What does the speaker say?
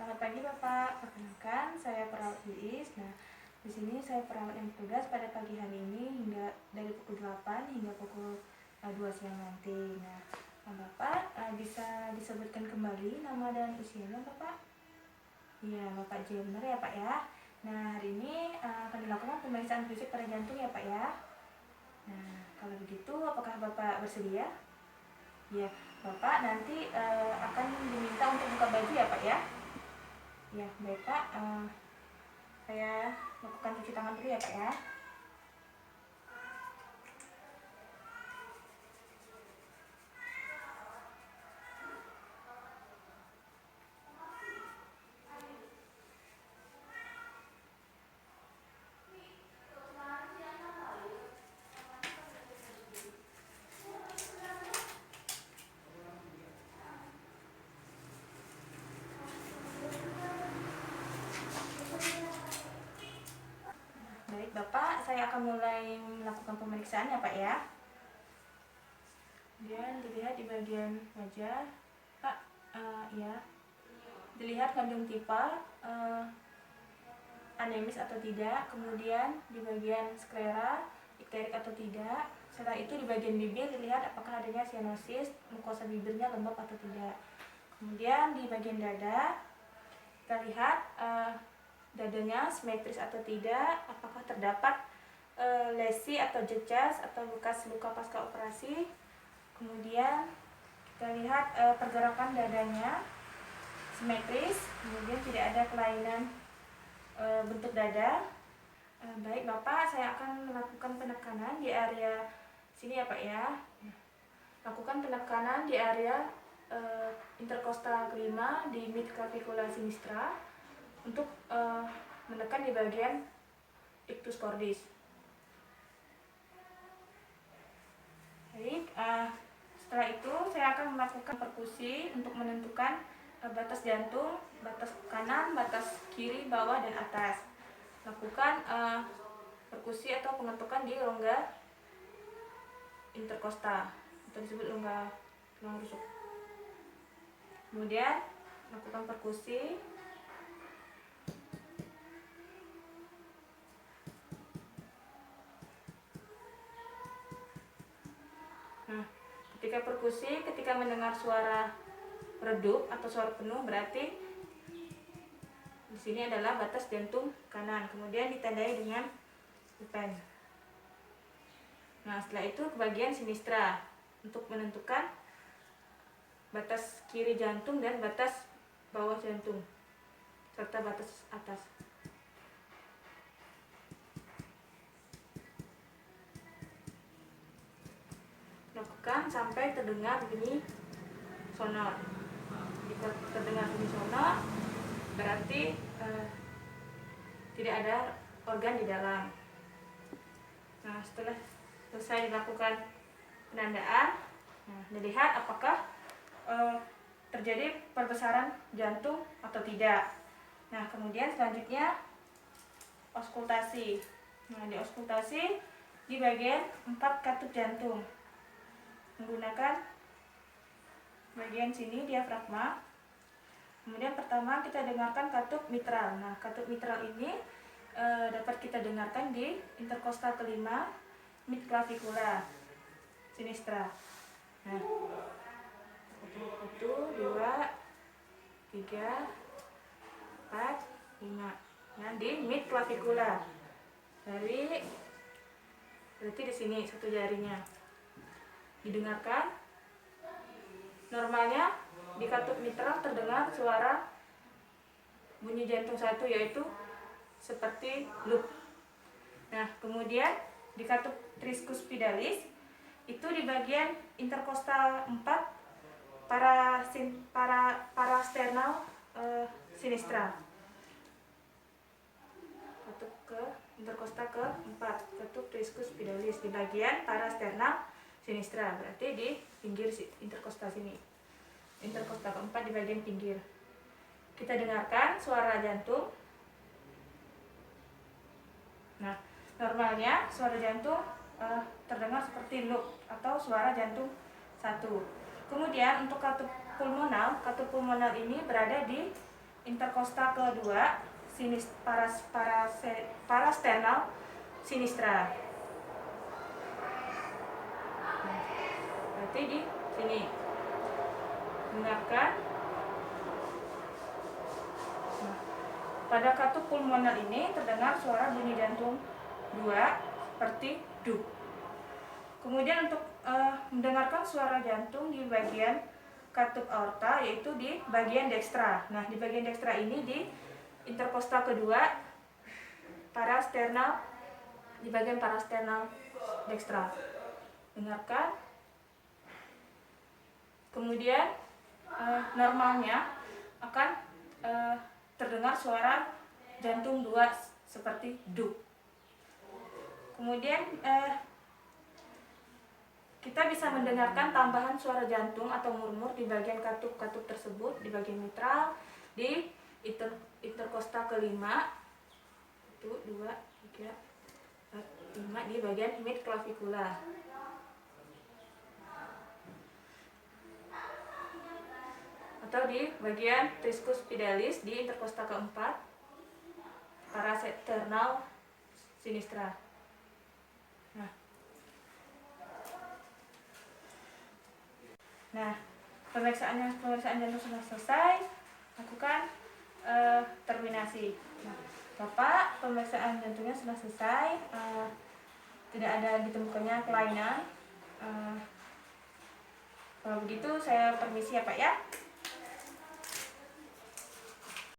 Selamat pagi Bapak, perkenalkan saya perawat Iis. Nah, di sini saya perawat yang bertugas pada pagi hari ini hingga dari pukul 8 hingga pukul 2 siang nanti. Nah, Bapak bisa disebutkan kembali nama dan usianya Bapak? Iya, Bapak J benar ya Pak ya. Nah, hari ini akan dilakukan pemeriksaan fisik pada jantung ya Pak ya. Nah, kalau begitu apakah Bapak bersedia? Ya, Bapak nanti akan diminta untuk buka baju ya Pak ya. Ya, baik Pak. Saya lakukan cuci tangan dulu ya Pak ya. Baik Bapak, saya akan mulai melakukan pemeriksaan ya Pak ya. Kemudian dilihat di bagian wajah Pak, ya, dilihat konjungtiva anemis atau tidak. Kemudian di bagian sklera ikterik atau tidak. Setelah itu di bagian bibir dilihat apakah adanya sianosis, mukosa bibirnya lembab atau tidak. Kemudian di bagian dada kita lihat dadanya simetris atau tidak, apakah terdapat lesi atau jejaz atau bekas luka pasca operasi. Kemudian kita lihat pergerakan dadanya simetris, kemudian tidak ada kelainan bentuk dada. Baik Bapak, saya akan melakukan penekanan di area sini ya Pak ya. Lakukan penekanan di area interkostal kelima di mid clavicula sinistra untuk menekan di bagian ictus cordis. Baik, setelah itu saya akan melakukan perkusi untuk menentukan batas jantung, batas kanan, batas kiri, bawah, dan atas. Lakukan perkusi atau pengetukan di rongga interkostal atau disebut rongga tulang rusuk. Kemudian lakukan perkusi. Nah, ketika perkusi, ketika mendengar suara redup atau suara penuh, berarti di sini adalah batas jantung kanan. Kemudian ditandai dengan pen. Nah, setelah itu ke bagian sinistra untuk menentukan batas kiri jantung dan batas bawah jantung serta batas atas. Lakukan sampai terdengar bunyi sonor. Jika terdengar bunyi sonor, berarti tidak ada organ di dalam. Nah, setelah selesai dilakukan penandaan, dilihat apakah terjadi perbesaran jantung atau tidak. Nah, kemudian selanjutnya auskultasi. Nah, di auskultasi di bagian 4 katup jantung menggunakan bagian sini diafragma. Kemudian pertama kita dengarkan katup mitral. Nah, katup mitral ini dapat kita dengarkan di interkostal kelima mid clavicula sinistra. Nah, 1, 2, 3, 4, 5. Nah, di mid clavicula. Berarti di sini satu jarinya. Didengarkan. Normalnya di katup mitral terdengar suara bunyi jantung 1, yaitu seperti loop. Nah, kemudian di katup tricuspidalis itu di bagian interkostal 4 parasternal sinistra. Katup ke interkostal ke-4, katup tricuspidalis di bagian parasternal sinistra, berarti di pinggir interkostal sini. Interkostal ke-4 di bagian pinggir. Kita dengarkan suara jantung. Nah, normalnya suara jantung terdengar seperti loop atau suara jantung 1. Kemudian untuk katup pulmonal ini berada di interkosta kedua, parasternal sinistra. Berarti di sini. Dengarkan. Nah, pada katup pulmonal ini terdengar suara bunyi jantung 2 seperti duk. Kemudian untuk mendengarkan suara jantung di bagian katup aorta, yaitu di bagian dekstra. Nah, di bagian dekstra ini di interkosta kedua, parasternal, di bagian parasternal dekstra. Dengarkan. Kemudian normalnya akan terdengar suara jantung 2 seperti duk. Kemudian kita bisa mendengarkan tambahan suara jantung atau murmur di bagian katup-katup tersebut, di bagian mitral, di interkosta kelima, 1, 2, 3, 4, 5, di bagian mid clavicula. Atau di bagian triscus fidalis di interkosta keempat, parasternal sinistra. Nah, pemeriksaan jantung sudah selesai, lakukan terminasi. Nah, Bapak, pemeriksaan jantungnya sudah selesai, tidak ada ditemukannya kelainan. Kalau begitu saya permisi ya Pak ya.